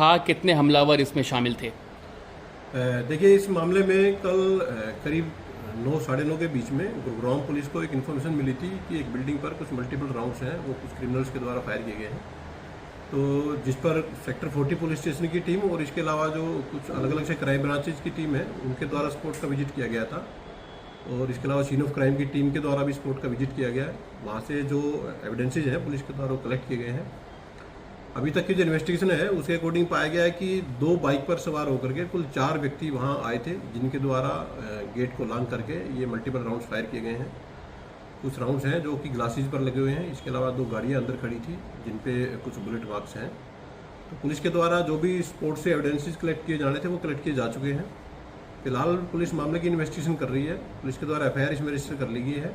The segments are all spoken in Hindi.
हाँ, कितने हमलावर इसमें शामिल थे? देखिए, इस मामले में कल करीब 9 साढ़े 9 के बीच में गुरुग्राम पुलिस को एक इन्फॉर्मेशन मिली थी कि एक बिल्डिंग पर कुछ मल्टीपल राउंड्स हैं, वो कुछ क्रिमिनल्स के द्वारा फायर किए गए हैं। तो जिस पर सेक्टर 40 पुलिस स्टेशन की टीम और इसके अलावा जो कुछ अलग अलग से क्राइम ब्रांचेज की टीम है, उनके द्वारा स्पॉट का विजिट किया गया था। और इसके अलावा सीन ऑफ क्राइम की टीम के द्वारा भी स्पॉट का विजिट किया गया है। वहाँ से जो एविडेंसेज हैं पुलिस के द्वारा वो कलेक्ट किए गए हैं। अभी तक की जो इन्वेस्टिगेशन है उसके अकॉर्डिंग पाया गया है कि 2 बाइक पर सवार होकर के कुल 4 व्यक्ति वहां आए थे, जिनके द्वारा गेट को लांग करके ये मल्टीपल राउंड्स फायर किए गए हैं। कुछ राउंड्स हैं जो कि ग्लासेस पर लगे हुए हैं। इसके अलावा 2 गाड़ियां अंदर खड़ी थी जिन पे कुछ बुलेट मार्क्स हैं। तो पुलिस के द्वारा जो भी स्पॉट से एविडेंसेस कलेक्ट किए जाने थे वो कलेक्ट किए जा चुके हैं। फिलहाल पुलिस मामले की इन्वेस्टिगेशन कर रही है। पुलिस के द्वारा एफआईआर इसमें रजिस्टर कर ली गई है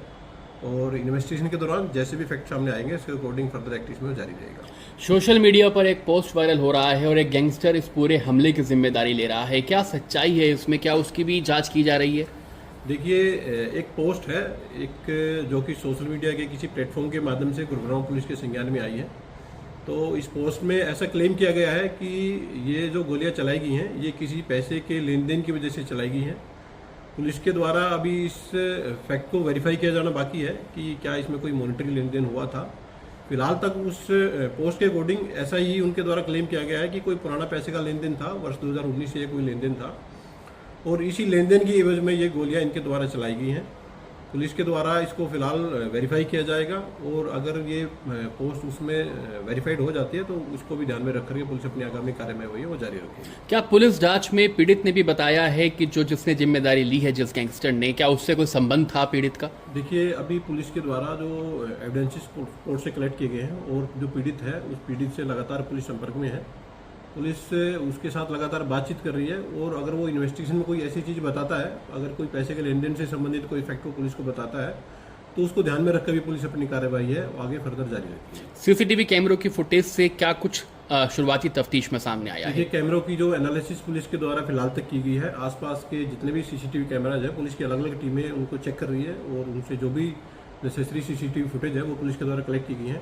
और इन्वेस्टिगेशन के दौरान जैसे भी फैक्ट सामने आएंगे उसके अकॉर्डिंग फर्दर एक्ट इसमें जारी रहेगा। सोशल मीडिया पर एक पोस्ट वायरल हो रहा है और एक गैंगस्टर इस पूरे हमले की जिम्मेदारी ले रहा है। क्या सच्चाई है इसमें? क्या उसकी भी जांच की जा रही है? देखिए, एक पोस्ट है एक जो कि सोशल मीडिया के किसी प्लेटफॉर्म के माध्यम से गुरुग्राम पुलिस के संज्ञान में आई है। तो इस पोस्ट में ऐसा क्लेम किया गया है कि ये जो गोलियां चलाई गई हैं ये किसी पैसे के लेन देन की वजह से चलाई गई हैं। पुलिस के द्वारा अभी इस फैक्ट को वेरीफाई किया जाना बाकी है कि क्या इसमें कोई मॉनिटरी लेन देन हुआ था। फिलहाल तक उस पोस्ट के अकॉर्डिंग ऐसा ही उनके द्वारा क्लेम किया गया है कि कोई पुराना पैसे का लेन देन था, वर्ष 2019 से कोई लेन देन था और इसी लेन देन की एवज में ये गोलियां इनके द्वारा चलाई गई हैं। पुलिस के द्वारा इसको फिलहाल वेरीफाई किया जाएगा और अगर ये पोस्ट उसमें वेरीफाइड हो जाती है तो उसको भी ध्यान में रख करके पुलिस अपनी आगामी कार्यवाही है वो जारी रखेगी। क्या पुलिस जांच में पीड़ित ने भी बताया है कि जिसने जिम्मेदारी ली है, जिस गैंगस्टर ने, क्या उससे कोई संबंध था पीड़ित का? देखिए, अभी पुलिस के द्वारा जो एविडेंसेस कोर्ट से कलेक्ट किए गए हैं और जो पीड़ित है उस पीड़ित से लगातार पुलिस संपर्क में है। पुलिस उसके साथ लगातार बातचीत कर रही है और अगर वो इन्वेस्टिगेशन में कोई ऐसी चीज़ बताता है, अगर कोई पैसे के लेन देन से संबंधित कोई फैक्ट को पुलिस को बताता है तो उसको ध्यान में रखकर भी पुलिस अपनी कार्रवाई है आगे फर्दर जारी रखती है। सीसीटीवी कैमरों की फुटेज से क्या कुछ शुरुआती तफ्तीश में सामने आया है? ये कैमरों की जो एनालिसिस पुलिस के द्वारा फिलहाल तक की गई है, आसपास के जितने भी सीसीटीवी कैमराज है पुलिस की अलग अलग टीमें उनको चेक कर रही है और उनसे जो भी नेसेसरी सीसीटीवी फुटेज है वो पुलिस के द्वारा कलेक्ट की गई है।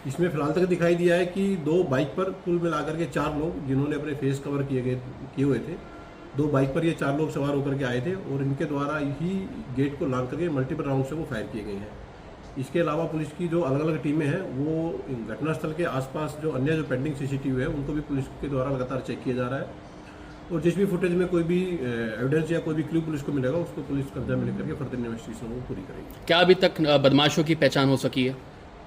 इसमें फिलहाल तक दिखाई दिया है कि 2 बाइक पर कुल मिलाकर के 4 लोग जिन्होंने अपने फेस कवर किए हुए थे, 2 बाइक पर ये 4 लोग सवार होकर के आए थे और इनके द्वारा ही गेट को लांग करके मल्टीपल राउंड से वो फायर किए गए हैं। इसके अलावा पुलिस की जो अलग अलग टीमें हैं वो घटनास्थल के आसपास जो अन्य जो पेंडिंग सीसीटीवी है उनको भी पुलिस के द्वारा लगातार चेक किया जा रहा है और जिस भी फुटेज में कोई भी एविडेंस या कोई भी क्लू पुलिस को मिलेगा उसको पुलिस कब्जा में लेकर के फर्दर इन्वेस्टिगेशन को पूरी करेगी। क्या अभी तक बदमाशों की पहचान हो सकी है?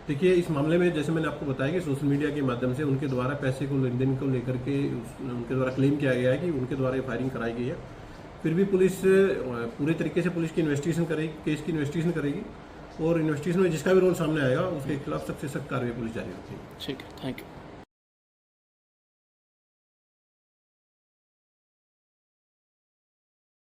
देखिए, इस मामले में जैसे मैंने आपको बताया कि सोशल मीडिया के माध्यम से उनके द्वारा पैसे को लेन देन को लेकर के उनके द्वारा क्लेम किया गया है कि उनके द्वारा ये फायरिंग कराई गई है। फिर भी पुलिस पूरे तरीके से पुलिस की इन्वेस्टिगेशन करेगी, केस की इन्वेस्टिगेशन करेगी और इन्वेस्टिगेशन में जिसका भी रोल सामने आएगा उसके खिलाफ सख्त से सख्त कार्रवाई पुलिस जारी रखेगी। ठीक है, थैंक यू।